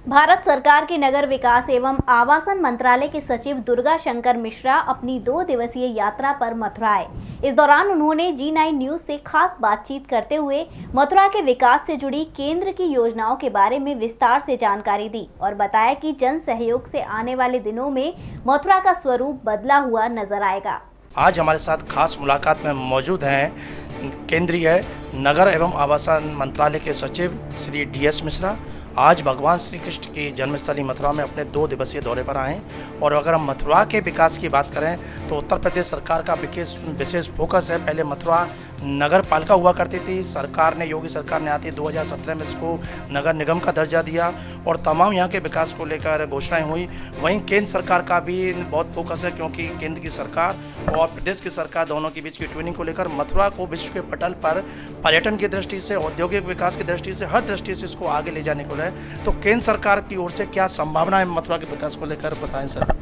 भारत सरकार के नगर विकास एवं आवासन मंत्रालय के सचिव दुर्गा शंकर मिश्रा अपनी 2 दिवसीय यात्रा पर मथुरा आए। इस दौरान उन्होंने G9 न्यूज से खास बातचीत करते हुए मथुरा के विकास से जुड़ी केंद्र की योजनाओं के बारे में विस्तार से जानकारी दी और बताया कि जन सहयोग से आने वाले दिनों में मथुरा का स्वरूप बदला हुआ नजर आएगा। आज हमारे साथ खास मुलाकात में मौजूद हैं केंद्रीय नगर एवं आवासन मंत्रालय के सचिव श्री DS मिश्रा। आज भगवान श्री कृष्ण की जन्मस्थली मथुरा में अपने 2 दिवसीय दौरे पर आए हैं और अगर हम मथुरा के विकास की बात करें तो उत्तर प्रदेश सरकार का विशेष फोकस है। पहले मथुरा नगर पालिका हुआ करती थी, सरकार ने योगी सरकार ने आती 2017 में इसको नगर निगम का दर्जा दिया और तमाम यहाँ के विकास को लेकर घोषणाएं हुई। वहीं केंद्र सरकार का भी बहुत फोकस है क्योंकि केंद्र की सरकार और प्रदेश की सरकार दोनों के बीच की ट्विनिंग को लेकर मथुरा को विश्व के पटल पर पर्यटन की दृष्टि से, औद्योगिक विकास की दृष्टि से, हर दृष्टि से इसको आगे ले जाने को है। तो केंद्र सरकार की ओर से क्या संभावना है मथुरा के विकास को लेकर, बताएं सर।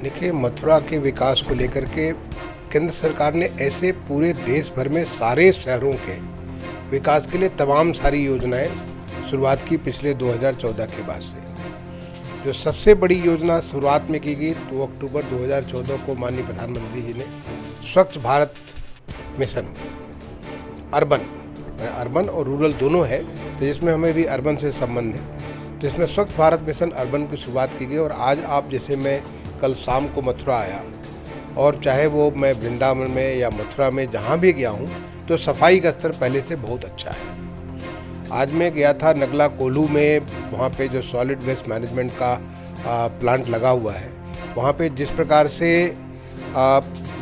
देखिए, मथुरा के विकास को लेकर के केंद्र सरकार ने ऐसे पूरे देश भर में सारे शहरों के विकास के लिए तमाम सारी योजनाएं शुरुआत की पिछले 2014 के बाद से। जो सबसे बड़ी योजना शुरुआत में की गई 2 अक्टूबर 2014 को माननीय प्रधानमंत्री जी ने स्वच्छ भारत मिशन अर्बन और रूरल दोनों है, तो जिसमें हमें भी अर्बन से संबंध है। तो इसमें स्वच्छ भारत मिशन अर्बन की शुरुआत की गई और आज आप जैसे मैं कल शाम को मथुरा आया और चाहे वो मैं वृंदावन में या मथुरा में जहाँ भी गया हूँ तो सफाई का स्तर पहले से बहुत अच्छा है। आज मैं गया था नगला कोल्हू में, वहाँ पे जो सॉलिड वेस्ट मैनेजमेंट का प्लांट लगा हुआ है, वहाँ पे जिस प्रकार से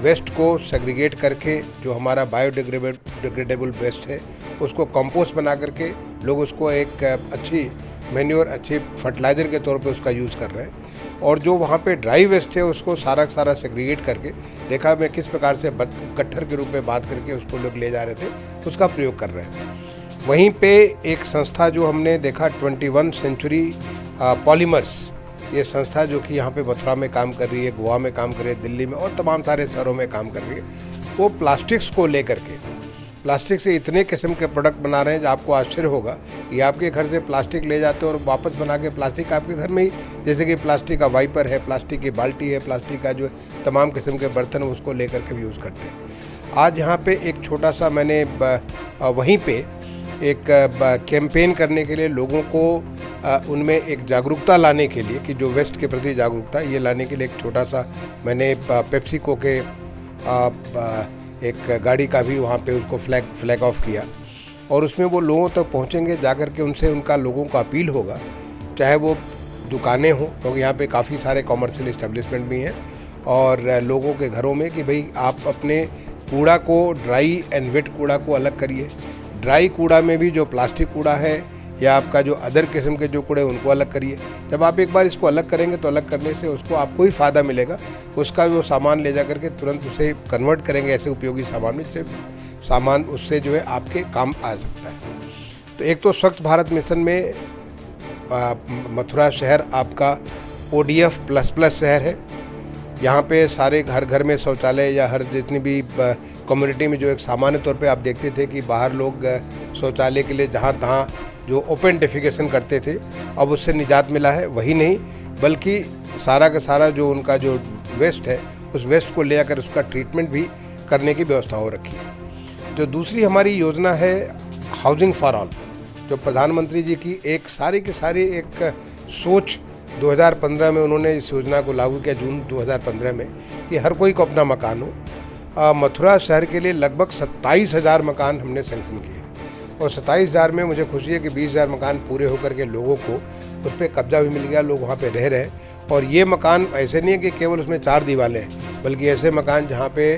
वेस्ट को सेग्रीगेट करके जो हमारा बायोडिग्रेडेबल वेस्ट है उसको कंपोस्ट बना करके लोग उसको एक अच्छी मैन्योर, अच्छी फर्टिलाइज़र के तौर पे उसका यूज़ कर रहे हैं। और जो वहाँ पे ड्राई वेस्ट है उसको सारा सेग्रीगेट करके देखा मैं किस प्रकार से गट्ठर के रूप में बात करके उसको लोग ले जा रहे थे, उसका प्रयोग कर रहे हैं। वहीं पे एक संस्था जो हमने देखा 21 सेंचुरी पॉलीमर्स, ये संस्था जो कि यहाँ पे मथुरा में काम कर रही है, गोवा में काम कर रही है, दिल्ली में और तमाम सारे शहरों में काम कर रही है। वो प्लास्टिक्स को लेकर के प्लास्टिक से इतने किस्म के प्रोडक्ट बना रहे हैं जो आपको आश्चर्य होगा कि आपके घर से प्लास्टिक ले जाते हैं और वापस बना के प्लास्टिक आपके घर में ही, जैसे कि प्लास्टिक का वाइपर है, प्लास्टिक की बाल्टी है, प्लास्टिक का जो तमाम किस्म के बर्तन उसको लेकर के भी यूज़ करते हैं। आज यहाँ पे एक छोटा सा मैंने वहीं पे एक कैंपेन करने के लिए लोगों को उनमें एक जागरूकता लाने के लिए कि जो वेस्ट के प्रति जागरूकता ये लाने के लिए एक छोटा सा मैंने पेप्सिको के एक गाड़ी का भी वहाँ पे उसको फ्लैग ऑफ किया और उसमें वो लोगों तक पहुँचेंगे, जाकर के उनसे उनका लोगों का अपील होगा, चाहे वो दुकानें हों क्योंकि यहाँ पे काफ़ी सारे कॉमर्शियल इस्टेब्लिशमेंट भी हैं, और लोगों के घरों में कि भाई आप अपने कूड़ा को ड्राई एंड वेट कूड़ा को अलग करिए। ड्राई कूड़ा में भी जो प्लास्टिक कूड़ा है या आपका जो अदर किस्म के जो कूड़े उनको अलग करिए। जब आप एक बार इसको अलग करेंगे तो अलग करने से उसको आपको ही फ़ायदा मिलेगा, उसका वो सामान ले जा करके तुरंत उसे कन्वर्ट करेंगे ऐसे उपयोगी सामान में, जिससे सामान उससे जो है आपके काम आ सकता है। तो एक तो स्वच्छ भारत मिशन में मथुरा शहर आपका ODF++ शहर है। यहाँ पे सारे घर में शौचालय या हर जितनी भी कम्युनिटी में जो एक सामान्य तौर पे आप देखते थे कि बाहर लोग शौचालय के लिए जहाँ तहाँ जो ओपन डेफिकेशन करते थे, अब उससे निजात मिला है। वही नहीं बल्कि सारा का सारा जो उनका जो वेस्ट है उस वेस्ट को ले आकर उसका ट्रीटमेंट भी करने की व्यवस्था हो रखी है। जो दूसरी हमारी योजना है हाउसिंग फॉर ऑल, जो प्रधानमंत्री जी की एक सारी की सारी एक सोच 2015 में उन्होंने इस योजना को लागू किया, जून 2015 में, कि हर कोई को अपना मकान हो। मथुरा शहर के लिए लगभग 27,000 मकान हमने सैंक्शन किए और 27,000 में मुझे खुशी है कि 20,000 मकान पूरे होकर के लोगों को उस पर कब्जा भी मिल गया, लोग वहाँ पे रह रहे हैं। और ये मकान ऐसे नहीं है कि केवल उसमें 4 दीवारें हैं, बल्कि ऐसे मकान जहाँ पे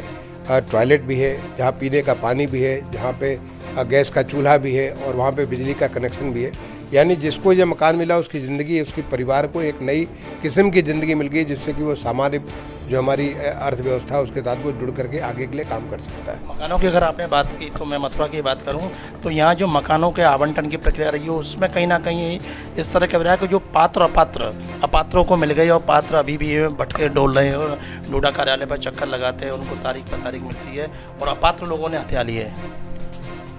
टॉयलेट भी है, जहाँ पीने का पानी भी है, जहाँ पे गैस का चूल्हा भी है और वहाँ पे बिजली का कनेक्शन भी है। यानी जिसको ये मकान मिला उसकी ज़िंदगी, उसकी परिवार को एक नई किस्म की ज़िंदगी मिल गई, जिससे कि वो सामान्य जो हमारी अर्थव्यवस्था है उसके साथ वो जुड़ करके आगे के लिए काम कर सकता है। मकानों की अगर आपने बात की तो मैं मथुरा की बात करूं तो यहाँ जो मकानों के आवंटन की प्रक्रिया रही है उसमें कहीं ना कहीं इस तरह का रहा है कि जो पात्र अपात्रों को मिल गई और पात्र अभी भी भटके डोल रहे हैं और डोडा कार्यालय पर चक्कर लगाते हैं, उनको तारीख पर तारीख मिलती है और अपात्र लोगों ने हथिया लिए है।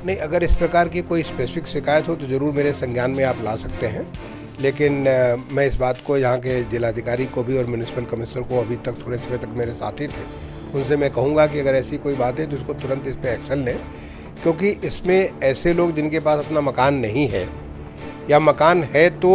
नहीं, अगर इस प्रकार की कोई स्पेसिफिक शिकायत हो तो ज़रूर मेरे संज्ञान में आप ला सकते हैं। लेकिन मैं इस बात को यहाँ के जिलाधिकारी को भी और म्यूनिसिपल कमिश्नर को अभी तक थोड़े समय तक मेरे साथी थे, उनसे मैं कहूँगा कि अगर ऐसी कोई बात है तो उसको तुरंत इस पर एक्शन लें, क्योंकि इसमें ऐसे लोग जिनके पास अपना मकान नहीं है या मकान है तो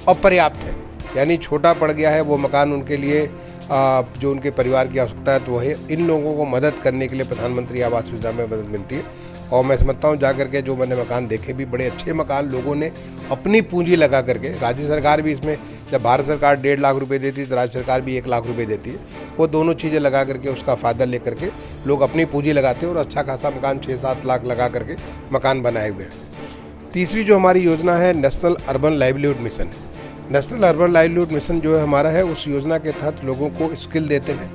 अपर्याप्त है, यानी छोटा पड़ गया है वो मकान उनके लिए, जो उनके परिवार की आवश्यकता है तो वह इन लोगों को मदद करने के लिए प्रधानमंत्री आवास योजना में मदद मिलती है। और मैं समझता हूँ जाकर के जो मैंने मकान देखे भी बड़े अच्छे मकान लोगों ने अपनी पूंजी लगा करके, राज्य सरकार भी इसमें, जब भारत सरकार 1.5 लाख रुपए देती है तो राज्य सरकार भी 1 लाख रुपए देती है, वो दोनों चीज़ें लगा करके उसका फ़ायदा लेकर के लोग अपनी पूंजी लगाते हैं और अच्छा खासा मकान 6-7 लाख लगा करके मकान बनाए हुए हैं। तीसरी जो हमारी योजना है national urban livelihood mission, national urban livelihood mission जो है हमारा है, उस योजना के तहत लोगों को स्किल देते हैं,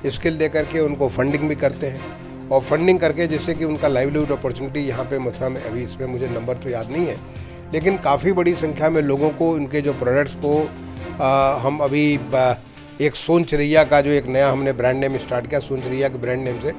स्किल दे करके उनको फंडिंग भी करते हैं और फंडिंग करके जिससे कि उनका लाइवलीहुड अपॉर्चुनिटी यहाँ पे मथुरा में, अभी इसमें मुझे नंबर तो याद नहीं है, लेकिन काफ़ी बड़ी संख्या में लोगों को उनके जो प्रोडक्ट्स को हम अभी एक सोनचरैया का जो एक नया हमने ब्रांड नेम स्टार्ट किया, सोनचरैया के ब्रांड नेम से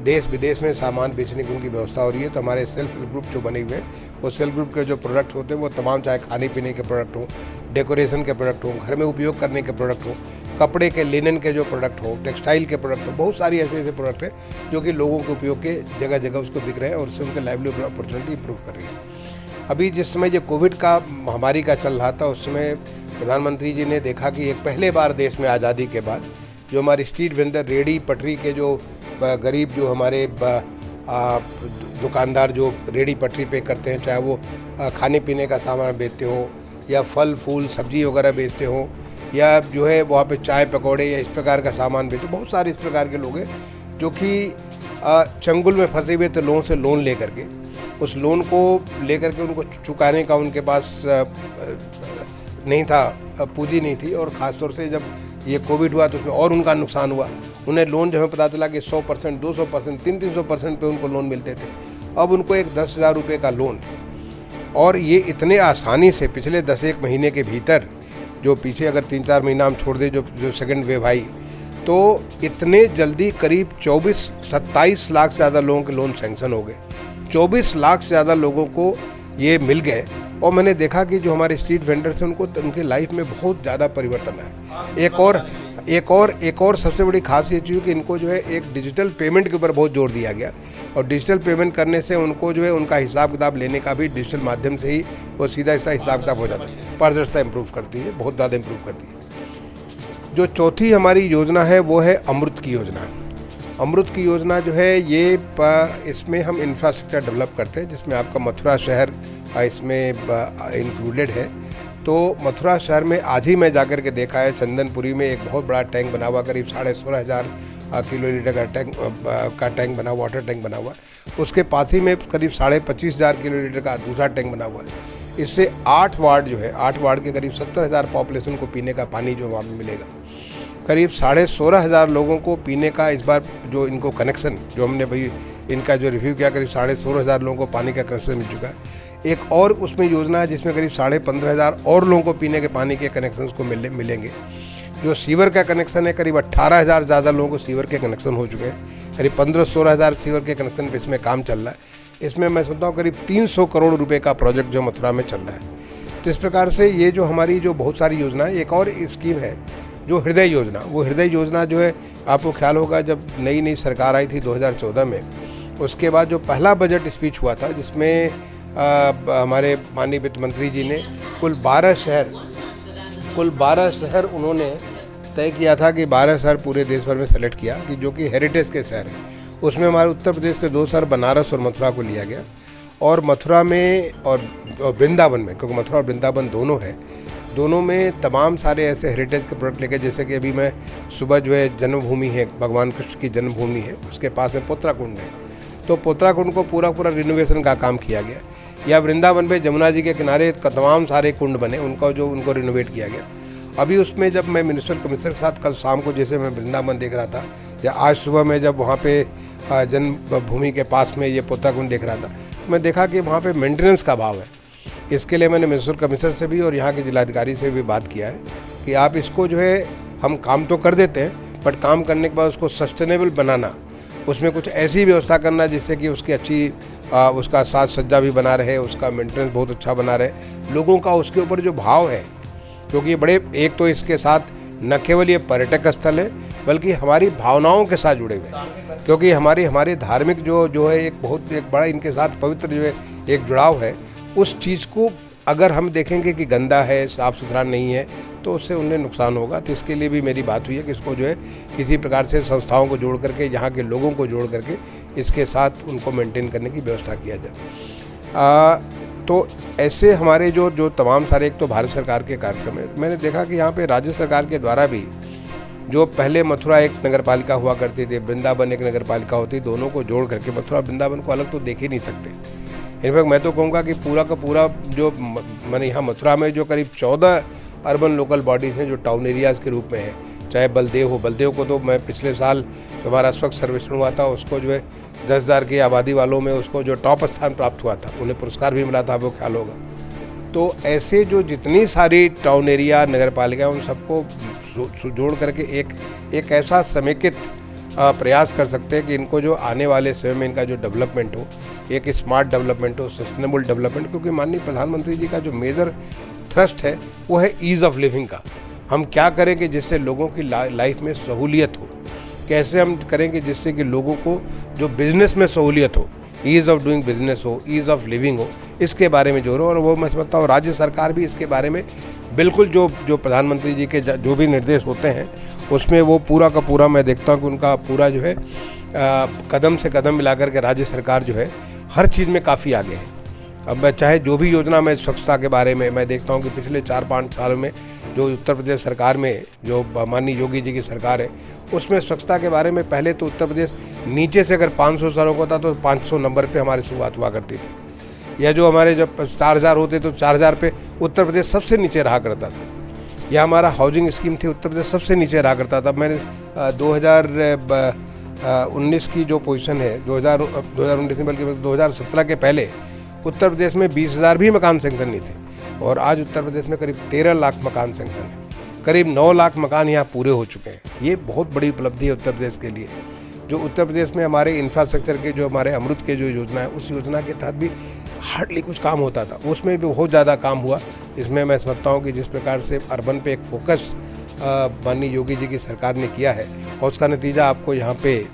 देश विदेश में सामान बेचने की उनकी व्यवस्था हो रही है। तो हमारे सेल्फ हेल्प ग्रुप जो बने हुए हैं, वो सेल्फ ग्रुप के जो प्रोडक्ट होते हैं वो तमाम, चाहे खाने पीने के प्रोडक्ट हों, डेकोरेशन के प्रोडक्ट हों, घर में उपयोग करने के प्रोडक्ट हों, कपड़े के, लिनन के जो प्रोडक्ट हो, टेक्सटाइल के प्रोडक्ट हो, बहुत सारी ऐसे प्रोडक्ट हैं जो कि लोगों के उपयोग के जगह जगह उसको बिक रहे हैं और उससे उनके लाइवलीहुड अपॉर्चुनिटी इंप्रूव कर रही है। अभी जिस समय जो कोविड का महामारी का चल रहा था, उस समय प्रधानमंत्री जी ने देखा कि एक पहले बार देश में आज़ादी के बाद जो हमारे स्ट्रीट वेंडर, रेडी पटरी के जो गरीब जो हमारे दुकानदार जो रेडी पटरी पे करते हैं, चाहे वो खाने पीने का सामान बेचते हो या फल फूल सब्जी वगैरह बेचते हो या जो है वहाँ पे चाय पकौड़े या इस प्रकार का सामान बेचते, बहुत सारे इस प्रकार के लोग हैं जो कि चंगुल में फंसे हुए थे लोगों से लोन ले करके, उस लोन को लेकर के उनको चुकाने का उनके पास नहीं था, पूंजी नहीं थी। और ख़ासतौर से जब ये कोविड हुआ तो उसमें और उनका नुकसान हुआ। उन्हें लोन जब हमें पता चला कि 100%, 200%, 300% पे उनको लोन मिलते थे, अब उनको एक 10,000 रुपये का लोन, और ये इतने आसानी से पिछले 10-1 महीने के भीतर, जो पीछे अगर 3-4 महीना हम छोड़ दें जो सेकंड वेव आई, तो इतने जल्दी करीब 27 लाख से ज़्यादा लोगों के लोन सैंक्शन हो गए, 24 लाख से ज़्यादा लोगों को ये मिल गए। और मैंने देखा कि जो हमारे स्ट्रीट वेंडर्स हैं उनको उनके लाइफ में बहुत ज़्यादा परिवर्तन है। एक और सबसे बड़ी खासियत ये कि इनको जो है एक डिजिटल पेमेंट के ऊपर बहुत जोर दिया गया, और डिजिटल पेमेंट करने से उनको जो है उनका हिसाब किताब लेने का भी डिजिटल माध्यम से ही वो सीधा हिसाब किताब हो जाता है, पारदर्शिता इंप्रूव करती है, बहुत ज़्यादा इंप्रूव करती है। जो चौथी हमारी योजना है वो है अमृत की योजना। अमृत की योजना जो है ये इसमें हम इंफ्रास्ट्रक्चर डेवलप करते हैं, जिसमें आपका मथुरा शहर इसमें इंक्लूडेड है। तो मथुरा शहर में आज ही मैं जाकर के देखा है, चंदनपुरी में एक बहुत बड़ा टैंक बना हुआ, करीब 16,500 किलोलीटर का टैंक बना हुआ, वाटर टैंक बना हुआ। उसके पास ही में करीब 25,500 किलोलीटर का दूसरा टैंक बना हुआ है। इससे 8 वार्ड जो है, 8 वार्ड के करीब 70,000 पॉपुलेशन को पीने का पानी जो वहाँ पर मिलेगा। करीब 16,500 लोगों को पीने का इस बार जो इनको कनेक्शन, जो हमने भाई इनका जो रिव्यू किया, करीब 16,500 लोगों को पानी का कनेक्शन मिल चुका है। एक और उसमें योजना है जिसमें करीब 15,500 और लोगों को पीने के पानी के कनेक्शंस को मिलेंगे। जो सीवर का कनेक्शन है, करीब 18,000 ज़्यादा लोगों को सीवर के कनेक्शन हो चुके हैं, करीब 15-16,000 सीवर के कनेक्शन पे इसमें काम चल रहा है। इसमें मैं समझता हूँ करीब 300 करोड़ रुपए का प्रोजेक्ट जो मथुरा में चल रहा है। तो इस प्रकार से ये जो हमारी जो बहुत सारी योजना है, एक और स्कीम है जो हृदय योजना। वो हृदय योजना जो है, आपको ख्याल होगा जब नई सरकार आई थी 2014 में, उसके बाद जो पहला बजट स्पीच हुआ था जिसमें हमारे माननीय वित्त मंत्री जी ने कुल 12 शहर उन्होंने तय किया था कि 12 शहर पूरे देश भर में सेलेक्ट किया कि जो कि हेरिटेज के शहर हैं। उसमें हमारे उत्तर प्रदेश के 2 शहर बनारस और मथुरा को लिया गया, और मथुरा में और वृंदावन में, क्योंकि मथुरा और वृंदावन दोनों है, दोनों में तमाम सारे ऐसे हेरिटेज के प्रोडक्ट लेके, जैसे कि अभी मैं सुबह जो है जन्मभूमि है, भगवान कृष्ण की जन्मभूमि है, उसके पास में पोतरा कुंड है, तो पोतरा कुंड को पूरा रिनोवेशन का काम किया गया। या वृंदावन में जमुना जी के किनारे तमाम सारे कुंड बने, उनको रिनोवेट किया गया। अभी उसमें जब मैं म्यूनिसिपल कमिश्नर के साथ कल शाम को, जैसे मैं वृंदावन देख रहा था, या आज सुबह में जब वहाँ पे जन्मभूमि के पास में ये पोतरा कुंड देख रहा था, मैं देखा कि वहाँ पे मेंटेनेंस का अभाव है। इसके लिए मैंने म्यूनिसिपल कमिश्नर से भी और यहाँ के जिलाधिकारी से भी बात किया है कि आप इसको जो है, हम काम तो कर देते हैं, बट काम करने के बाद उसको सस्टेनेबल बनाना, उसमें कुछ ऐसी व्यवस्था करना जिससे कि उसकी अच्छी उसका साज सज्जा भी बना रहे, उसका मेंटेनेंस बहुत अच्छा बना रहे, लोगों का उसके ऊपर जो भाव है, क्योंकि ये बड़े, एक तो इसके साथ न केवल ये पर्यटक स्थल है बल्कि हमारी भावनाओं के साथ जुड़े हुए हैं, क्योंकि हमारे धार्मिक जो है एक बड़ा इनके साथ पवित्र जो है एक जुड़ाव है। उस चीज़ को अगर हम देखेंगे कि गंदा है, साफ़ सुथरा नहीं है, तो उससे उन्हें नुकसान होगा। तो इसके लिए भी मेरी बात हुई है कि इसको जो है किसी प्रकार से संस्थाओं को जोड़ करके, यहाँ के लोगों को जोड़ करके इसके साथ उनको मेंटेन करने की व्यवस्था किया जाए। तो ऐसे हमारे जो तमाम सारे, एक तो भारत सरकार के कार्यक्रम है, मैंने देखा कि यहाँ पे राज्य सरकार के द्वारा भी, जो पहले मथुरा एक नगर पालिका हुआ करती थी, वृंदावन एक नगर पालिका होती, दोनों को जोड़ करके, मथुरा वृंदावन को अलग तो देख ही नहीं सकते। इनफैक्ट मैं तो कहूँगा कि पूरा का पूरा जो मैंने यहाँ मथुरा में जो करीब 14 अर्बन लोकल बॉडीज़ हैं जो टाउन एरियाज़ के रूप में है, चाहे बलदेव को तो मैं पिछले साल जो हमारा स्वच्छ सर्वेक्षण हुआ था उसको जो है 10,000 की आबादी वालों में उसको जो टॉप स्थान प्राप्त हुआ था, उन्हें पुरस्कार भी मिला था, आपको ख्याल होगा। तो ऐसे जो जितनी सारी टाउन एरिया नगर पालिका उन सबको जोड़ करके एक ऐसा समेकित प्रयास कर सकते हैं कि इनको जो आने वाले समय में इनका जो डेवलपमेंट हो, एक स्मार्ट डेवलपमेंट हो, सस्टेनेबल डेवलपमेंट, क्योंकि माननीय प्रधानमंत्री जी का जो मेजर थ्रस्ट है वो है ईज़ ऑफ लिविंग का। हम क्या करें कि जिससे लोगों की लाइफ में सहूलियत हो, कैसे हम करेंगे जिससे कि लोगों को जो बिज़नेस में सहूलियत हो, ईज़ ऑफ डूइंग बिजनेस हो, ईज़ ऑफ लिविंग हो, इसके बारे में जोर हो। और वो मैं समझता हूँ राज्य सरकार भी इसके बारे में बिल्कुल जो प्रधानमंत्री जी के जो भी निर्देश होते हैं उसमें वो पूरा का पूरा मैं देखता हूँ कि उनका पूरा जो है कदम से कदम मिलाकर के राज्य सरकार जो है हर चीज़ में काफ़ी आगे है। अब मैं चाहे जो भी योजना में स्वच्छता के बारे में मैं देखता हूँ कि पिछले 4-5 सालों में जो उत्तर प्रदेश सरकार में जो माननीय योगी जी की सरकार है उसमें स्वच्छता के बारे में पहले तो उत्तर प्रदेश नीचे से अगर 500 सड़क होता तो 500 नंबर पे हमारी शुरुआत हुआ करती थी, या जो हमारे जब 4,000 होते तो 4,000 पे उत्तर प्रदेश सबसे नीचे रहा करता था। या हमारा हाउसिंग स्कीम थी, उत्तर प्रदेश सबसे नीचे रहा करता था। मैंने 2019 की जो पोजीशन है 2019 में बल्कि 2017 के पहले उत्तर प्रदेश में 20,000 भी मकान सेंक्शन नहीं थे, और आज उत्तर प्रदेश में करीब 13 लाख मकान सेंक्शन है, करीब 9 लाख मकान यहाँ पूरे हो चुके हैं। ये बहुत बड़ी उपलब्धि है उत्तर प्रदेश के लिए। जो उत्तर प्रदेश में हमारे इंफ्रास्ट्रक्चर के जो हमारे अमृत के जो योजना है, उस योजना के तहत भी हार्डली कुछ काम होता था, उसमें भी बहुत ज़्यादा काम हुआ। इसमें मैं समझता हूँ कि जिस प्रकार से अर्बन पे एक फोकस माननीय योगी जी की सरकार ने किया है और उसका नतीजा आपको यहाँ पे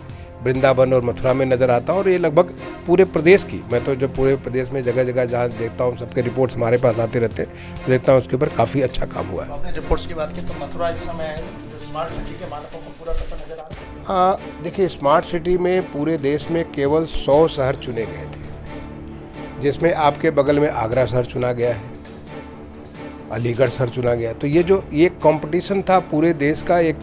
वृंदावन और मथुरा में नज़र आता है। और ये लगभग पूरे प्रदेश की, मैं तो जब पूरे प्रदेश में जगह जगह जहाँ देखता हूँ, सबके रिपोर्ट्स हमारे पास आते रहते हैं, तो देखता हूँ उसके ऊपर काफ़ी अच्छा काम हुआ है। आपने रिपोर्ट्स की बात की तो मथुरा इस समय जो स्मार्ट सिटी के मानकों को पूरा करता नजर आ रहा है। हाँ, देखिए स्मार्ट सिटी में पूरे देश में केवल 100 शहर चुने गए थे, जिसमें आपके बगल में आगरा शहर चुना गया है, अलीगढ़ शहर चुना गया। तो ये कंपटीशन था पूरे देश का, एक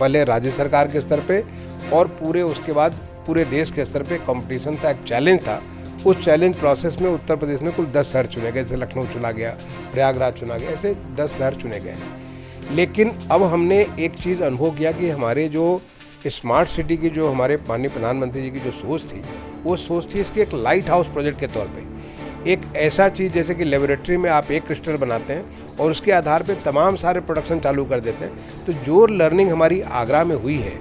पहले राज्य सरकार के स्तर पे और पूरे उसके बाद पूरे देश के स्तर पे कंपटीशन था, एक चैलेंज था। उस चैलेंज प्रोसेस में उत्तर प्रदेश में कुल 10 शहर चुने गए, जैसे लखनऊ चुना गया, प्रयागराज चुना गया, ऐसे 10 शहर चुने गए। लेकिन अब हमने एक चीज़ अनुभव किया कि हमारे जो स्मार्ट सिटी की जो हमारे माननीय प्रधानमंत्री जी की जो सोच थी, वो सोच थी इसकी एक लाइट हाउस प्रोजेक्ट के तौर पे, एक ऐसा चीज़ जैसे कि लेबोरेटरी में आप एक क्रिस्टल बनाते हैं और उसके आधार पे तमाम सारे प्रोडक्शन चालू कर देते हैं। तो जो लर्निंग हमारी आगरा में हुई है,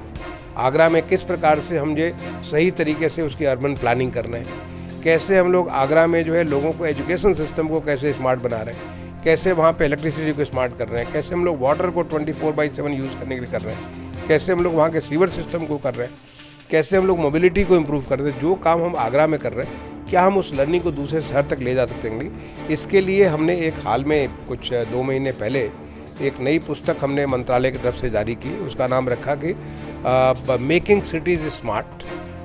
आगरा में किस प्रकार से हम ये सही तरीके से उसकी अर्बन प्लानिंग कर रहे हैं, कैसे हम लोग आगरा में जो है लोगों को एजुकेशन सिस्टम को कैसे स्मार्ट बना रहे हैं, कैसे वहाँ पे इलेक्ट्रिसिटी को स्मार्ट कर रहे हैं, कैसे हम लोग वाटर को 24/7 यूज़ करने के लिए कर रहे हैं, कैसे हम लोग वहाँ के सीवर सिस्टम को कर रहे हैं, कैसे हम लोग मोबिलिटी को इम्प्रूव कर रहे हैं। जो काम हम आगरा में कर रहे हैं, क्या हम उस लर्निंग को दूसरे शहर तक ले जा सकते हैं। इसके लिए हमने एक हाल में कुछ 2 महीने पहले एक नई पुस्तक हमने मंत्रालय की तरफ से जारी की, उसका नाम रखा कि making cities smart,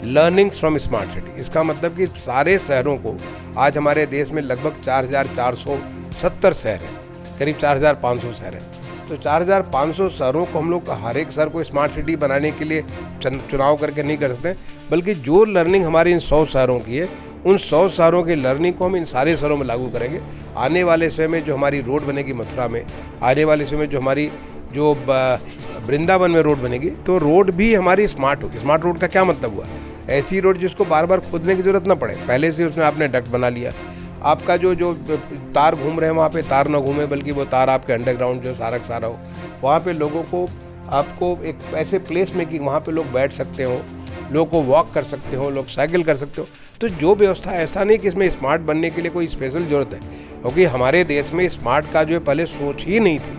learning from smart city. इसका मतलब कि सारे शहरों को, आज हमारे देश में लगभग 4,470 शहर हैं, करीब 4,500 शहर हैं। तो 4,500 शहरों को हम लोग हर एक शहर को स्मार्ट सिटी बनाने के लिए चुनाव करके नहीं कर सकते, बल्कि जो लर्निंग हमारी इन 100 शहरों की है, उन 100 शहरों की लर्निंग को हम इन सारे शहरों में लागू करेंगे। आने वाले समय में जो हमारी रोड बनेगी मथुरा में, आने वाले समय में जो हमारी जो वृंदावन में रोड बनेगी, तो रोड भी हमारी स्मार्ट होगी। स्मार्ट रोड का क्या मतलब हुआ? ऐसी रोड जिसको बार बार खोदने की ज़रूरत ना पड़े, पहले से उसमें आपने डक्ट बना लिया, आपका जो तार घूम रहे हैं वहाँ पे तार ना घूमे, बल्कि वो तार आपके अंडरग्राउंड जो सारा हो, वहाँ पे लोगों को आपको एक ऐसे प्लेस में कि वहाँ पे लोग बैठ सकते हो, लोग को वॉक कर सकते हो, लोग साइकिल कर सकते हो। तो जो व्यवस्था, ऐसा नहीं कि इसमें स्मार्ट बनने के लिए कोई स्पेशल ज़रूरत है, क्योंकि हमारे देश में स्मार्ट का जो है पहले सोच ही नहीं थी।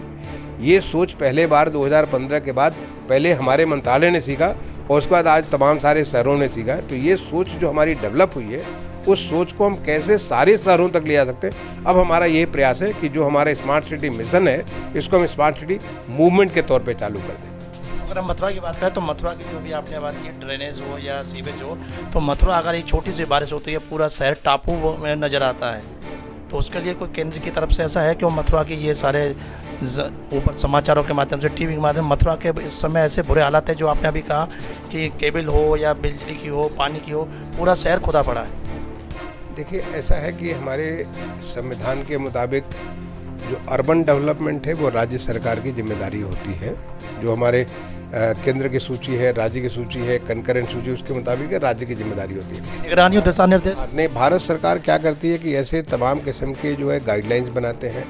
ये सोच पहले बार 2015 के बाद पहले हमारे मंत्रालय ने सीखा और उसके बाद आज तमाम सारे शहरों ने सीखा। तो ये सोच जो हमारी डेवलप हुई है, उस सोच को हम कैसे सारे शहरों तक ले जा सकते हैं। अब हमारा ये प्रयास है कि जो हमारा स्मार्ट सिटी मिशन है, इसको हम स्मार्ट सिटी मूवमेंट के तौर पे चालू कर दें। अगर हम मथुरा की बात करें तो मथुरा की जो भी आपने बात की, ड्रेनेज हो या सीवेज हो, तो मथुरा अगर एक छोटी सी बारिश होती है पूरा शहर टापू में नज़र आता है। तो उसके लिए कोई केंद्र की तरफ से ऐसा है कि वो मथुरा की ये सारे ऊपर समाचारों के माध्यम से, टीवी के माध्यम, मथुरा के इस समय ऐसे बुरे हालात है जो आपने अभी कहा कि केबल हो या बिजली की हो, पानी की हो, पूरा शहर खुदा पड़ा है। देखिए, ऐसा है कि हमारे संविधान के मुताबिक जो अर्बन डेवलपमेंट है वो राज्य सरकार की जिम्मेदारी होती है। जो हमारे केंद्र की सूची है, राज्य की सूची है, कंकरेंट सूची, उसके मुताबिक राज्य की जिम्मेदारी होती है। निगरानी और दिशा निर्देश नहीं, भारत सरकार क्या करती है कि ऐसे तमाम किस्म के जो है गाइडलाइंस बनाते हैं,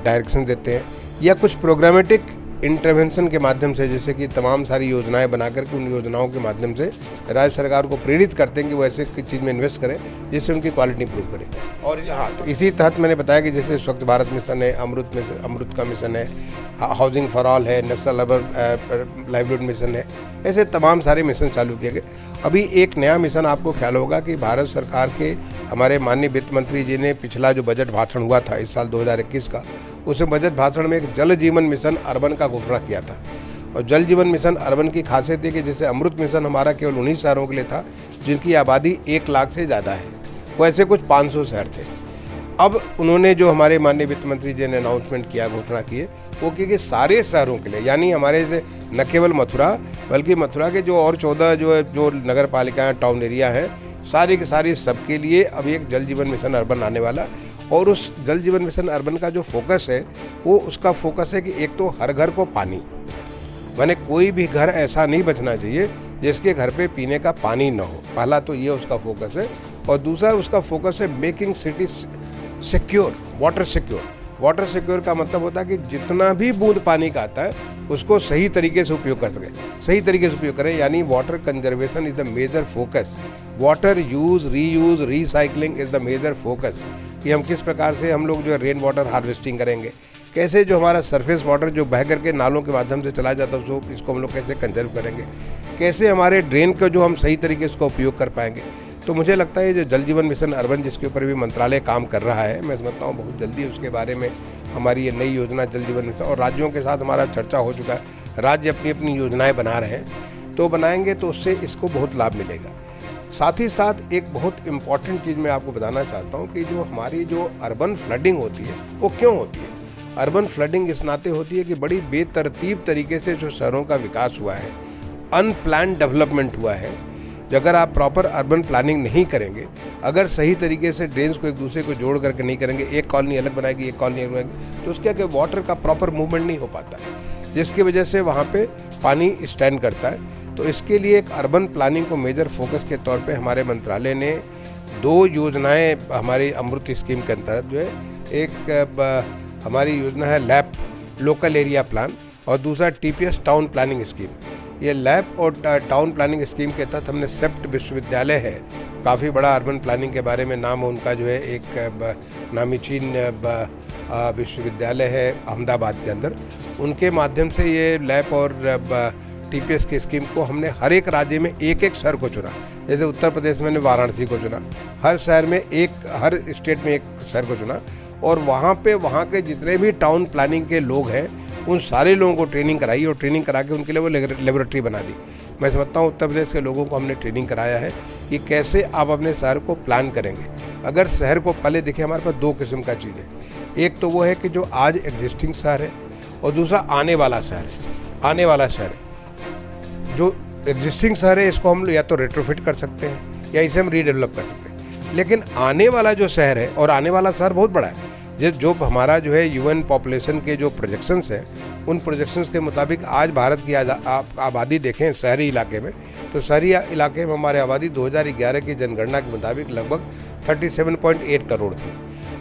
डायरेक्शन देते हैं, या कुछ प्रोग्रामेटिक इंटरवेंशन के माध्यम से, जैसे कि तमाम सारी योजनाएं बनाकर के उन योजनाओं के माध्यम से राज्य सरकार को प्रेरित करते हैं कि वो ऐसे चीज़ में इन्वेस्ट करें जिससे उनकी क्वालिटी इंप्रूव करे। और हाँ, तो इसी तहत मैंने बताया कि जैसे स्वच्छ भारत मिशन है, अमृत का मिशन है, हाउसिंग फॉर ऑल है, नेशनल लाइवलीहुड मिशन है, ऐसे तमाम सारे मिशन चालू किए गए। अभी एक नया मिशन आपको ख्याल होगा कि भारत सरकार के हमारे माननीय वित्त मंत्री जी ने पिछला जो बजट भाषण हुआ था इस साल 2021 का, उस बजट भाषण में एक जल जीवन मिशन अर्बन का घोषणा किया था। और जल जीवन मिशन अर्बन की खासियत है कि जैसे अमृत मिशन हमारा केवल उन्हीं शहरों के लिए था जिनकी आबादी 1 लाख से ज़्यादा है, वो ऐसे कुछ 500 शहर थे। अब उन्होंने जो हमारे माननीय वित्त मंत्री जी ने अनाउंसमेंट किया, घोषणा की है, वो कि सारे शहरों के लिए, यानी हमारे से न केवल मथुरा बल्कि मथुरा के जो और 14 जो नगर पालिकाएँ, टाउन एरिया हैं, सारी की सारी सबके लिए अब एक जल जीवन मिशन अर्बन आने वाला। और उस जल जीवन मिशन अर्बन का जो फोकस है, वो उसका फोकस है कि एक तो हर घर को पानी, माने कोई भी घर ऐसा नहीं बचना चाहिए जिसके घर पे पीने का पानी ना हो। पहला तो ये उसका फोकस है। और दूसरा उसका फोकस है making city secure, water secure. Water secure का मतलब होता है कि जितना भी बूंद पानी का आता है उसको सही तरीके से उपयोग कर सकें, सही तरीके से उपयोग करें, यानी water conservation is the major focus. Water use, reuse, recycling is the major focus. कि हम किस प्रकार से हम लोग जो है रेन वाटर हार्वेस्टिंग करेंगे, कैसे जो हमारा सरफेस वाटर जो बह करके नालों के माध्यम से चला जाता है उसको इसको हम लोग कैसे कंजर्व करेंगे, कैसे हमारे ड्रेन का जो हम सही तरीके से उसका उपयोग कर पाएंगे। तो मुझे लगता है जो जल जीवन मिशन अर्बन जिसके ऊपर भी मंत्रालय काम कर रहा है, मैं समझता हूँ बहुत जल्दी उसके बारे में हमारी ये नई योजना जल जीवन मिशन, और राज्यों के साथ हमारा चर्चा हो चुका है, राज्य अपनी अपनी योजनाएं बना रहे हैं, तो बनाएंगे तो उससे इसको बहुत लाभ मिलेगा। साथ ही साथ एक बहुत इम्पॉर्टेंट चीज़ मैं आपको बताना चाहता हूँ कि जो हमारी जो अर्बन फ्लडिंग होती है वो क्यों होती है। अर्बन फ्लडिंग इस नाते होती है कि बड़ी बेतरतीब तरीके से जो शहरों का विकास हुआ है, अनप्लान्ड डेवलपमेंट हुआ है। अगर आप प्रॉपर अर्बन प्लानिंग नहीं करेंगे, अगर सही तरीके से ड्रेन्स को एक दूसरे को जोड़ करके नहीं करेंगे, एक कॉलोनी अलग बनाएगी, एक कॉलोनी अलग बनाएगी, तो उसके आगे वाटर का प्रॉपर मूवमेंट नहीं हो पाता है, जिसकी वजह से वहाँ पे पानी स्टैंड करता है। तो इसके लिए एक अर्बन प्लानिंग को मेजर फोकस के तौर पे हमारे मंत्रालय ने 2 योजनाएं हमारी अमृत स्कीम के अंतर्गत जो है, एक हमारी योजना है लैप लोकल एरिया प्लान और दूसरा TPS टाउन प्लानिंग स्कीम। ये लैप और टाउन प्लानिंग स्कीम के तहत हमने सेप्ट विश्वविद्यालय है, काफ़ी बड़ा अर्बन प्लानिंग के बारे में नाम उनका जो है, एक नामीचीन विश्वविद्यालय है अहमदाबाद के अंदर, उनके माध्यम से ये लैप और TPS की स्कीम को हमने हर एक राज्य में एक एक शहर को चुना। जैसे उत्तर प्रदेश में वाराणसी को चुना, हर शहर में हर स्टेट में एक शहर को चुना, और वहाँ पे वहाँ के जितने भी टाउन प्लानिंग के लोग हैं उन सारे लोगों को ट्रेनिंग कराई, और ट्रेनिंग करा के उनके लिए वो लेबोरेटरी बना दी। मैं समझता हूँ उत्तर प्रदेश के लोगों को हमने ट्रेनिंग कराया है कि कैसे आप अपने शहर को प्लान करेंगे। अगर शहर को पहले देखिए, हमारे पास 2 किस्म का चीज़ है, एक तो वो है कि जो आज एग्जिस्टिंग शहर है, और दूसरा आने वाला शहर है। आने वाला शहर है, जो एग्जिस्टिंग शहर है इसको हम या तो रेट्रोफिट कर सकते हैं या इसे हम रीडेवलप कर सकते हैं, लेकिन आने वाला जो शहर है, और आने वाला शहर बहुत बड़ा है, जो हमारा जो है यूएन पॉपुलेशन के जो प्रोजेक्शंस हैं, उन प्रोजेक्शंस के मुताबिक आज भारत की आबादी देखें शहरी इलाके में, तो शहरी इलाके में हमारी आबादी 2011 की जनगणना के मुताबिक लगभग 37.8 करोड़ थी।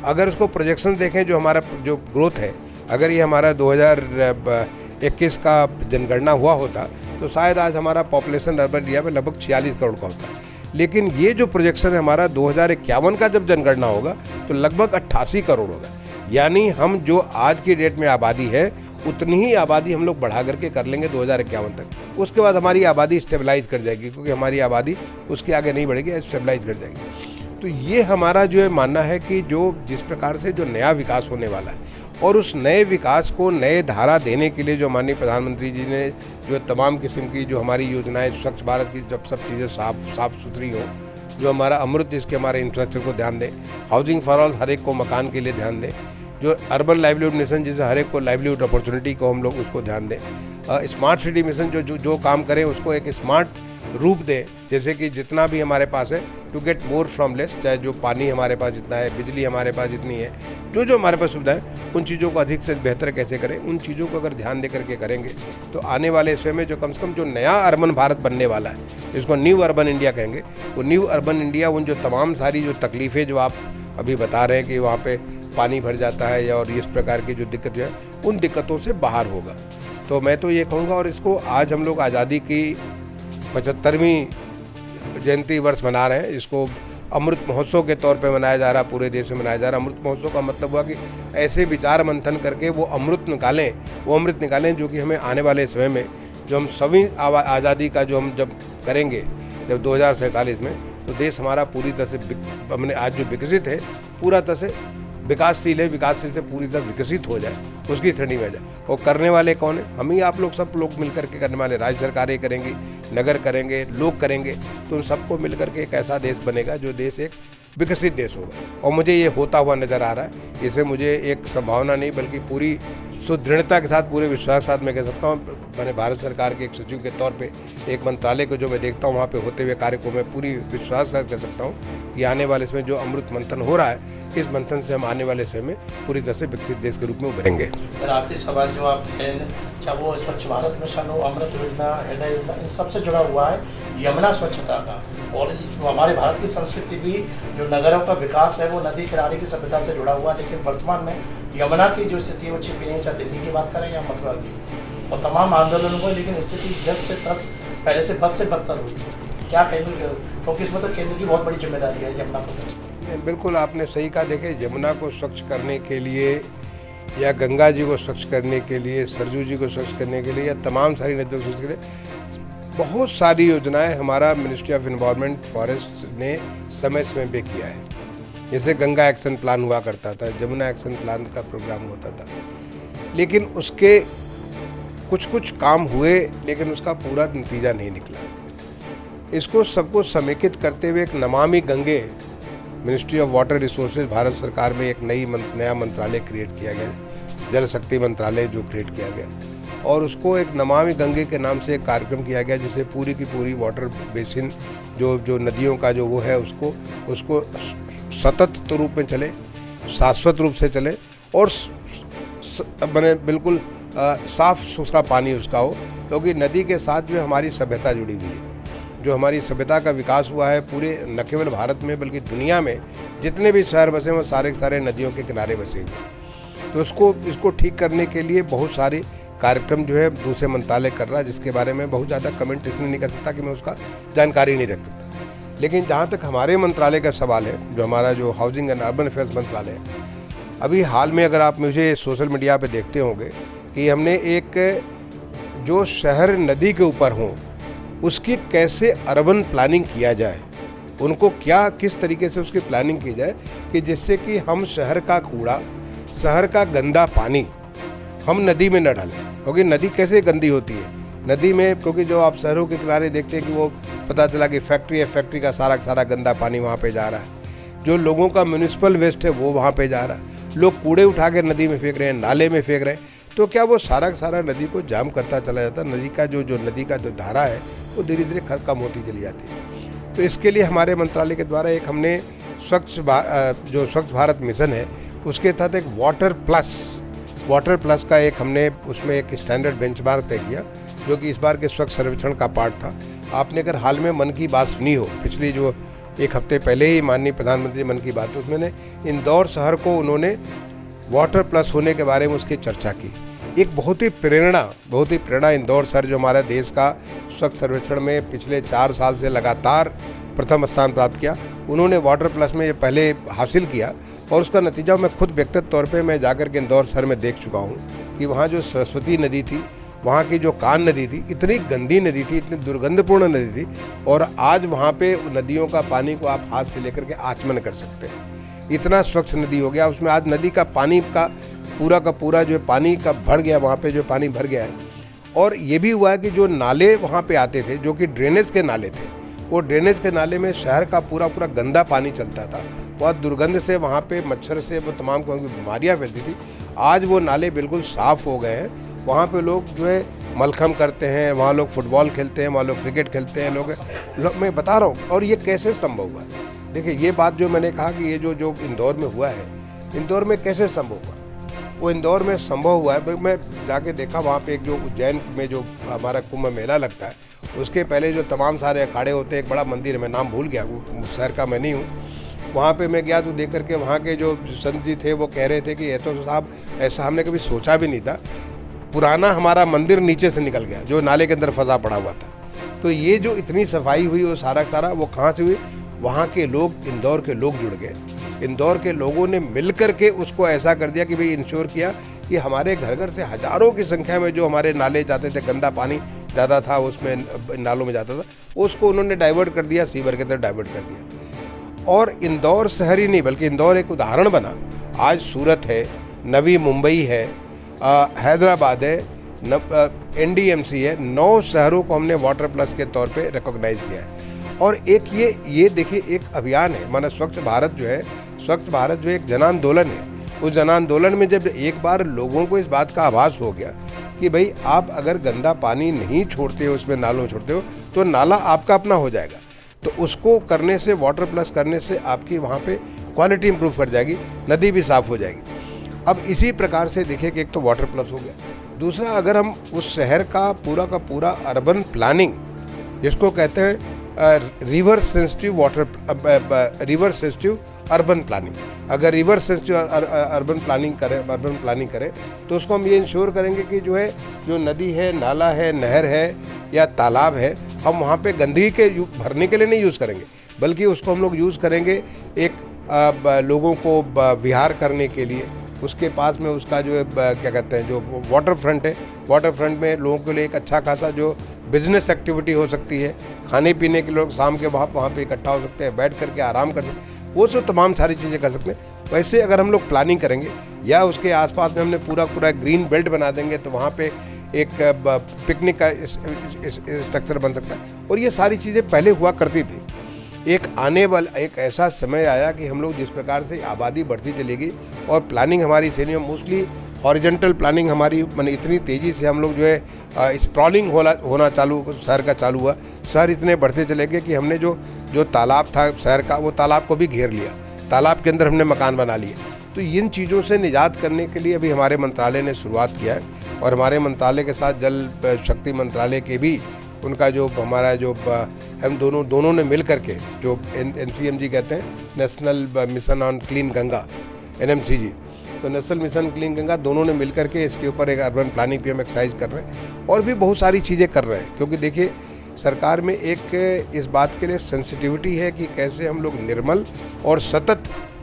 अगर उसको प्रोजेक्शन देखें, जो हमारा जो ग्रोथ है, अगर ये हमारा 2021 का जनगणना हुआ होता तो शायद आज हमारा पॉपुलेशन अर्बन एरिया में लगभग 46 करोड़ का होता है। लेकिन ये जो प्रोजेक्शन है हमारा 2051 का जब जनगणना होगा तो लगभग 88 करोड़ होगा। यानी हम जो आज की डेट में आबादी है उतनी ही आबादी हम लोग बढ़ा करके कर लेंगे 2051 तक। उसके बाद हमारी आबादी स्टेबलाइज कर जाएगी, क्योंकि हमारी आबादी उसके आगे नहीं बढ़ेगी, स्टेबलाइज कर जाएगी। तो ये हमारा जो है मानना है कि जो जिस प्रकार से जो नया विकास होने वाला है और उस नए विकास को नए धारा देने के लिए जो माननीय प्रधानमंत्री जी ने जो तमाम किस्म की जो हमारी योजनाएं, स्वच्छ भारत की जब सब चीज़ें साफ सुथरी हों, जो हमारा अमृत जिसके हमारे इंफ्रास्ट्रक्चर को ध्यान दें, हाउसिंग फॉर ऑल हर एक को मकान के लिए ध्यान दें, जो अर्बन लाइवलीहुड मिशन जिसे हर एक को लाइवलीहुड अपॉर्चुनिटी को हम लोग उसको ध्यान दें, स्मार्ट सिटी मिशन जो काम करें उसको एक स्मार्ट रूप दें, जैसे कि जितना भी हमारे पास है to get more from less, चाहे जो पानी हमारे पास जितना है, बिजली हमारे पास जितनी है, जो हमारे पास सुविधा है उन चीज़ों को अधिक से बेहतर कैसे करें, उन चीज़ों को अगर ध्यान दे करके करेंगे तो आने वाले समय में जो कम से कम जो नया अर्बन भारत बनने वाला है, जिसको न्यू अर्बन इंडिया कहेंगे, वो न्यू अर्बन इंडिया उन जो तमाम सारी जो तकलीफ़ें जो आप अभी बता रहे हैं कि वहाँ पे पानी भर जाता है या और इस प्रकार की जो दिक्कत है उन दिक्कतों से बाहर होगा। तो मैं तो ये कहूँगा, और इसको आज हम लोग आज़ादी की 75वीं जयंती वर्ष मना रहे हैं, इसको अमृत महोत्सव के तौर पे मनाया जा रहा है, पूरे देश में मनाया जा रहा है। अमृत महोत्सव का मतलब हुआ कि ऐसे विचार मंथन करके वो अमृत निकालें जो कि हमें आने वाले समय में जो हम सभी आज़ादी का जो हम जब करेंगे जब 2047 में, तो देश हमारा पूरी तरह से हमने आज जो विकसित है पूरा तरह से विकासशील है, विकासशील से पूरी तरह विकसित हो जाए, उसकी श्रेणी में जाए। और करने वाले कौन है? हम ही आप लोग, सब लोग मिल करके करने वाले। राज्य सरकारें करेंगी, नगर करेंगे, लोग करेंगे, तो उन सबको मिल करके एक ऐसा देश बनेगा जो देश एक विकसित देश होगा। और मुझे ये होता हुआ नज़र आ रहा है। इसे मुझे एक संभावना नहीं बल्कि पूरी सुदृढ़ता के साथ, पूरे विश्वास के साथ मैं कह सकता हूँ, मैंने भारत सरकार के एक सचिव के तौर पे एक मंत्रालय को जो मैं देखता हूँ वहाँ पे होते हुए कार्य को मैं पूरी विश्वास के साथ कह सकता हूँ कि आने वाले समय जो अमृत मंथन हो रहा है, इस मंथन से हम आने वाले समय में पूरी तरह से विकसित देश के रूप में उभरेंगे। फिर आखिरी सवाल जो आप हैं, चाहे वो स्वच्छ भारत मिशन हो, अमृत योजना, हृदय योजना, इन सबसे जुड़ा हुआ है यमुना स्वच्छता का। और हमारे भारत की संस्कृति भी जो नगरों का विकास है वो नदी किनारे की सभ्यता से जुड़ा हुआ है, लेकिन वर्तमान में यमुना की जो स्थिति है वो छिपी नहीं, चाहे दिल्ली की बात करें या मथुरा की, और तमाम आंदोलनों को, लेकिन स्थिति 10 से 10 पहले से 10 से बदतर हुई। क्या कहेंगे, क्योंकि इसमें तो केंद्र की बहुत बड़ी जिम्मेदारी है यमुना को स्वच्छ। बिल्कुल आपने सही कहा। देखिए, यमुना को स्वच्छ करने के लिए या गंगा जी को स्वच्छ करने के लिए, सरजू जी को स्वच्छ करने के लिए या तमाम सारी नदियों को स्वच्छ के लिए बहुत सारी योजनाएं हमारा मिनिस्ट्री ऑफ एनवायरनमेंट फॉरेस्ट ने समय समय पे किया है। जैसे गंगा एक्शन प्लान हुआ करता था, यमुना एक्शन प्लान का प्रोग्राम होता था, लेकिन उसके कुछ काम हुए लेकिन उसका पूरा नतीजा नहीं निकला। इसको सबको समेकित करते हुए एक Namami Gange, ministry of water resources, Bharat सरकार में एक नया मंत्रालय क्रिएट किया गया, जल शक्ति मंत्रालय जो क्रिएट किया गया, और उसको एक नमामि गंगे के नाम से एक कार्यक्रम किया गया, जिसे पूरी की पूरी वाटर बेसिन जो नदियों का जो वो है उसको सतत रूप में चले, शाश्वत रूप से चले और मैंने बिल्कुल साफ सुथरा पानी उसका हो, क्योंकि नदी के साथ जो हमारी सभ्यता जुड़ी हुई है, जो हमारी सभ्यता का विकास हुआ है पूरे न केवल भारत में बल्कि दुनिया में जितने भी शहर बसे वो सारे के सारे नदियों के किनारे बसे हुए। तो इसको ठीक करने के लिए बहुत सारे कार्यक्रम जो है दूसरे मंत्रालय कर रहा है, जिसके बारे में बहुत ज़्यादा कमेंट इसलिए नहीं कर सकता कि मैं उसका जानकारी नहीं रख सकता। लेकिन जहाँ तक हमारे मंत्रालय का सवाल है, जो हमारा जो हाउसिंग एंड अर्बन अफेयर्स मंत्रालय है, अभी हाल में अगर आप मुझे सोशल मीडिया पे देखते होंगे कि हमने एक जो शहर नदी के ऊपर हों उसकी कैसे अर्बन प्लानिंग किया जाए, उनको किस तरीके से उसकी प्लानिंग की जाए कि जिससे कि हम शहर का कूड़ा, शहर का गंदा पानी हम नदी में न डालें। क्योंकि नदी कैसे गंदी होती है, नदी में, क्योंकि जो आप शहरों के किनारे देखते हैं कि वो पता चला कि फैक्ट्री है, फैक्ट्री का सारा गंदा पानी वहाँ पे जा रहा है, जो लोगों का म्यूनिसिपल वेस्ट है वो वहाँ पे जा रहा है, लोग कूड़े उठा के नदी में फेंक रहे हैं, नाले में फेंक रहे हैं, तो क्या वो सारा नदी को जाम करता चला जाता है। नदी का जो नदी का जो धारा है वो धीरे धीरे कम होती चली जाती है। तो इसके लिए हमारे मंत्रालय के द्वारा एक हमने स्वच्छ भारत मिशन है उसके तहत एक वाटर प्लस का एक हमने उसमें एक स्टैंडर्ड बेंचमार्क तय किया, जो कि इस बार के स्वच्छ सर्वेक्षण का पार्ट था। आपने अगर हाल में मन की बात सुनी हो, पिछली जो एक हफ्ते पहले ही माननीय प्रधानमंत्री मन की बात, उसमें इंदौर शहर को उन्होंने वाटर प्लस होने के बारे में उसकी चर्चा की। एक बहुत ही प्रेरणा इंदौर शहर जो हमारा देश का स्वच्छ सर्वेक्षण में पिछले 4 साल से लगातार प्रथम स्थान प्राप्त किया, उन्होंने वाटर प्लस में ये पहले हासिल किया और उसका नतीजा मैं खुद व्यक्तिगत तौर पे मैं जाकर के इंदौर शहर में देख चुका हूँ कि वहाँ जो सरस्वती नदी थी, वहाँ की जो कान नदी थी, इतनी गंदी नदी थी, इतनी दुर्गंधपूर्ण नदी थी, और आज वहाँ पे नदियों का पानी को आप हाथ से लेकर के आचमन कर सकते हैं। इतना स्वच्छ नदी हो गया, उसमें आज नदी का पानी का पूरा जो पानी का भर गया, वहाँ पे जो पानी भर गया है। और ये भी हुआ है कि जो नाले वहाँ पे आते थे, जो कि ड्रेनेज के नाले थे, वो ड्रेनेज के नाले में शहर का पूरा गंदा पानी चलता था, बहुत दुर्गंध से, वहाँ पे मच्छर से वो तमाम बीमारियाँ फैलती थी। आज वो नाले बिल्कुल साफ़ हो गए हैं, वहाँ पे लोग जो है मलखम करते हैं, वहाँ लोग फुटबॉल खेलते हैं, वहाँ लोग क्रिकेट खेलते हैं, लोग मैं बता रहा हूँ। और ये कैसे संभव हुआ? देखिए, ये बात जो मैंने कहा कि ये जो इंदौर में हुआ है, इंदौर में कैसे संभव हुआ? वो इंदौर में संभव हुआ है, मैं जाके देखा वहाँ पे एक जो उज्जैन में जो हमारा कुंभ मेला लगता है, उसके पहले जो तमाम सारे अखाड़े होते हैं, एक बड़ा मंदिर है, मैं नाम भूल गया, वो शहर का मैं नहीं हूँ, वहाँ पे मैं गया तो देख करके वहाँ के जो संत जी थे वो कह रहे थे कि ये तो साहब ऐसा हमने कभी सोचा भी नहीं था, पुराना हमारा मंदिर नीचे से निकल गया जो नाले के अंदर फंसा पड़ा हुआ था। तो ये जो इतनी सफाई हुई वो सारा वो कहाँ से हुई? वहाँ के लोग, इंदौर के लोग जुड़ गए, इंदौर के लोगों ने मिल कर के उसको ऐसा कर दिया कि भाई इंश्योर किया कि हमारे घर से हज़ारों की संख्या में जो हमारे नाले जाते थे, गंदा पानी ज़्यादा था उसमें, नालों में जाता था, उसको उन्होंने डाइवर्ट कर दिया, सीवर के तरफ डाइवर्ट कर दिया। और इंदौर शहर ही नहीं बल्कि इंदौर एक उदाहरण बना। आज सूरत है, नवी मुंबई है, हैदराबाद है, NDMC है, 9 शहरों को हमने वाटर प्लस के तौर पे रिकॉग्नाइज किया है। और एक ये देखिए एक अभियान है, माना स्वच्छ भारत जो है एक जन आंदोलन है। उस जन आंदोलन में जब एक बार लोगों को इस बात का आभास हो गया कि भाई आप अगर गंदा पानी नहीं छोड़ते हो, उसमें नालों में छोड़ते हो, तो नाला आपका अपना हो जाएगा। तो उसको करने से, वाटर प्लस करने से आपकी वहाँ पे क्वालिटी इंप्रूव कर जाएगी, नदी भी साफ़ हो जाएगी। अब इसी प्रकार से देखिए कि एक तो वाटर प्लस हो गया, दूसरा अगर हम उस शहर का पूरा अर्बन प्लानिंग, जिसको कहते हैं रिवर सेंसिटिव अर्बन प्लानिंग, अगर रिवर सेंसिटिव अर्बन प्लानिंग करें तो उसको हम ये इंश्योर करेंगे कि जो नदी है, नाला है, नहर है या तालाब है, हम वहाँ पे गंदगी के भरने के लिए नहीं यूज़ करेंगे, बल्कि उसको हम लोग यूज़ करेंगे एक लोगों को विहार करने के लिए। उसके पास में उसका जो क्या कहते हैं, जो वाटर फ्रंट है, वाटर फ्रंट में लोगों के लिए एक अच्छा खासा जो बिजनेस एक्टिविटी हो सकती है, खाने पीने के लोग शाम के वहाँ पे इकट्ठा हो सकते हैं, बैठ करके आराम कर सकते हैं, वो सब तमाम सारी चीज़ें कर सकते हैं। वैसे अगर हम लोग प्लानिंग करेंगे या उसके आसपास में हमने पूरा ग्रीन बेल्ट बना देंगे तो वहाँ पे एक पिकनिक का स्ट्रक्चर बन सकता है। और ये सारी चीज़ें पहले हुआ करती थी। एक ऐसा समय आया कि हम लोग जिस प्रकार से आबादी बढ़ती चलेगी और प्लानिंग हमारी शैली में मोस्टली हॉरिजॉन्टल प्लानिंग हमारी, मैंने इतनी तेज़ी से हम लोग जो है स्प्रॉलिंग होना शहर का चालू हुआ। शहर इतने बढ़ते चले गए कि हमने जो तालाब था शहर का, वो तालाब को भी घेर लिया, तालाब के अंदर हमने मकान बना लिए। तो इन चीज़ों से निजात करने के लिए अभी हमारे मंत्रालय ने शुरुआत किया है, और हमारे मंत्रालय के साथ जल शक्ति मंत्रालय के भी उनका जो हमारा जो हम दोनों ने मिल करके जो NCMG कहते हैं, national mission on clean Ganga, NMCG, तो नेशनल मिशन क्लीन गंगा, दोनों ने मिल करके इसके ऊपर एक अर्बन प्लानिंग पे हम एक्सरसाइज कर रहे हैं और भी बहुत सारी चीज़ें कर रहे हैं। क्योंकि देखिए सरकार में एक इस बात के लिए सेंसिटिविटी है कि कैसे हम लोग निर्मल और सतत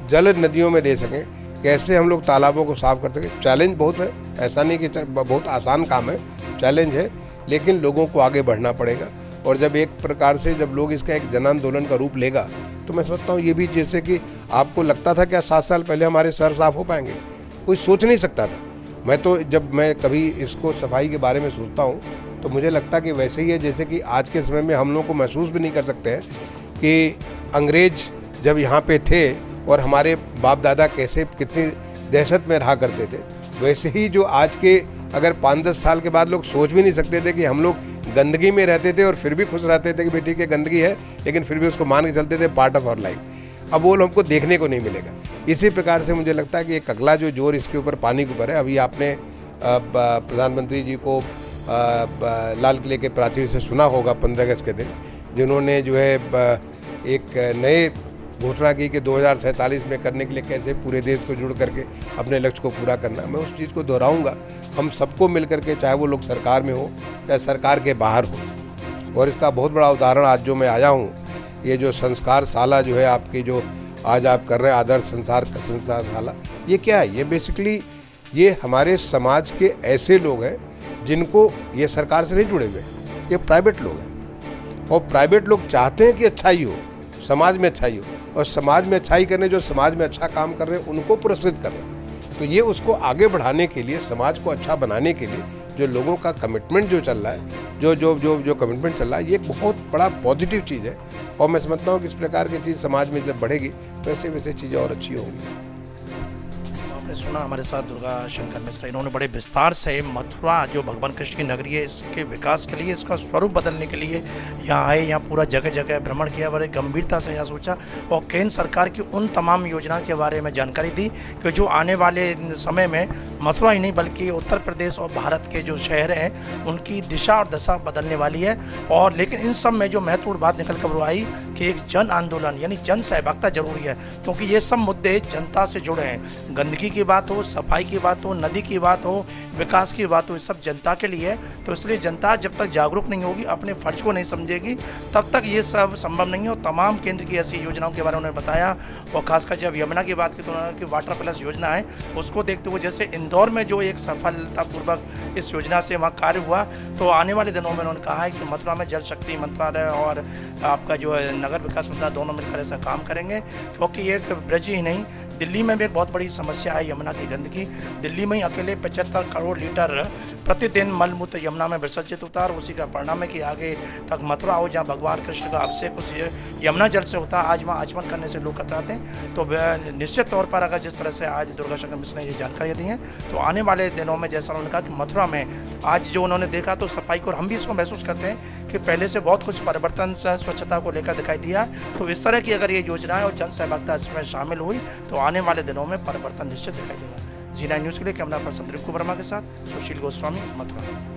जल नदियों में दे सकें, कैसे हम लोग तालाबों को साफ कर सकें। चैलेंज बहुत है, ऐसा नहीं कि बहुत आसान काम है, चैलेंज है, लेकिन लोगों को आगे बढ़ना पड़ेगा। और जब एक प्रकार से जब लोग इसका एक जन आंदोलन का रूप लेगा तो मैं समझता हूँ ये भी, जैसे कि आपको लगता था क्या 7 साल पहले हमारे शहर साफ हो पाएंगे, कोई सोच नहीं सकता था। मैं तो जब मैं कभी इसको सफाई के बारे में सोचता हूँ तो मुझे लगता कि वैसे ही है जैसे कि आज के समय में हम लोग को महसूस भी नहीं कर सकते हैं कि अंग्रेज जब यहाँ पे थे और हमारे बाप दादा कैसे कितनी दहशत में रहा करते थे, वैसे ही जो आज के अगर 5-10 साल के बाद लोग सोच भी नहीं सकते थे कि हम लोग गंदगी में रहते थे और फिर भी खुश रहते थे कि बेटी की गंदगी है, लेकिन फिर भी उसको मान के चलते थे पार्ट ऑफ आवर लाइफ। अब वो हमको देखने को नहीं मिलेगा। इसी प्रकार से मुझे लगता है कि एक अगला जो जोर इसके ऊपर पानी के ऊपर है, अभी आपने प्रधानमंत्री जी को लाल किले के प्राचीर से सुना होगा 15 अगस्त के दिन, जिन्होंने जो है एक नए घोषणा की कि 2047 में करने के लिए कैसे पूरे देश को जुड़ करके अपने लक्ष्य को पूरा करना। मैं उस चीज़ को दोहराऊंगा, हम सबको मिल करके, चाहे वो लोग सरकार में हो या सरकार के बाहर हो। और इसका बहुत बड़ा उदाहरण आज जो मैं आया हूँ, ये जो संस्कार शाला जो है आपकी, जो आज आप कर रहे हैं आदर्श संस्कार शाला, ये क्या है? ये बेसिकली ये हमारे समाज के ऐसे लोग हैं जिनको ये सरकार से नहीं जुड़े हुए, ये प्राइवेट लोग हैं। और प्राइवेट लोग चाहते हैं कि अच्छाई हो, समाज में अच्छाई हो, और समाज में अच्छाई करने, जो समाज में अच्छा काम कर रहे हैं उनको पुरस्कृत कर रहे हैं। तो ये उसको आगे बढ़ाने के लिए, समाज को अच्छा बनाने के लिए जो लोगों का कमिटमेंट जो चल रहा है, जो कमिटमेंट चल रहा है, ये एक बहुत बड़ा पॉजिटिव चीज़ है। और मैं समझता हूँ कि इस प्रकार की चीज़ समाज में जब बढ़ेगी वैसे वैसे चीज़ें और अच्छी होंगी। आपने सुना हमारे साथ दुर्गा शंकर मिश्रा, इन्होंने बड़े विस्तार से मथुरा जो भगवान कृष्ण की नगरी है, इसके विकास के लिए, इसका स्वरूप बदलने के लिए यहाँ आए, यहाँ पूरा जगह जगह भ्रमण किया, बड़े गंभीरता से यहाँ सोचा और केंद्र सरकार की उन तमाम योजनाओं के बारे में जानकारी दी कि जो आने वाले समय में मथुरा ही नहीं बल्कि उत्तर प्रदेश और भारत के जो शहर हैं उनकी दिशा और दशा बदलने वाली है। और लेकिन इन सब में जो महत्वपूर्ण बात निकल कर आई कि एक जन आंदोलन यानी जन सहभागिता जरूरी है, क्योंकि ये सब मुद्दे जनता से जुड़े हैं। गंदगी की बात हो, सफाई की बात हो, नदी की बात हो, विकास की बात हो, ये सब जनता के लिए है। तो इसलिए जनता जब तक जागरूक नहीं होगी, अपने फर्ज को नहीं समझेगी, तब तक ये सब संभव नहीं हो। तमाम केंद्र की ऐसी योजनाओं के बारे में उन्होंने बताया। और खासकर जब यमुना की बात की तो उन्होंने कि वाटर प्लस योजना है, उसको देखते हुए जैसे इंदौर में जो एक सफलतापूर्वक इस योजना से वहाँ कार्य हुआ, तो आने वाले दिनों में उन्होंने कहा है कि मथुरा में जल शक्ति मंत्रालय और आपका जो है नगर विकास मंत्रालय दोनों मिलकर ऐसा काम करेंगे। क्योंकि एक ब्रज ही नहीं, दिल्ली में भी एक बहुत बड़ी समस्या है यमुना की गंदगी। दिल्ली में ही अकेले 75 करोड़ लीटर प्रतिदिन मलमूत्र यमुना में विसर्जित होता है। और उसी का परिणाम है कि आगे तक मथुरा हो, जहाँ भगवान कृष्ण का अभिषेक उस यमुना जल से होता है, आज वहाँ आचमन करने से लोग कतराते हैं। तो निश्चित तौर पर अगर जिस तरह से आज दुर्गा शंकर मिश्रा ने ये जानकारियाँ दी हैं, तो आने वाले दिनों में जैसा उन्होंने कहा कि मथुरा में आज जो उन्होंने देखा तो सफाई को, हम भी इसको महसूस करते हैं कि पहले से बहुत कुछ परिवर्तन स्वच्छता को लेकर दिखाई दिया। तो इस तरह की अगर ये योजनाएं और जन सहभागिता इसमें शामिल हुई तो आने वाले दिनों में परिवर्तन निश्चित दिखाई देगा। जी9 न्यूज़ के लिए कैमरा पर्सन रिंकू वर्मा के साथ सुशील गोस्वामी, मथुरा।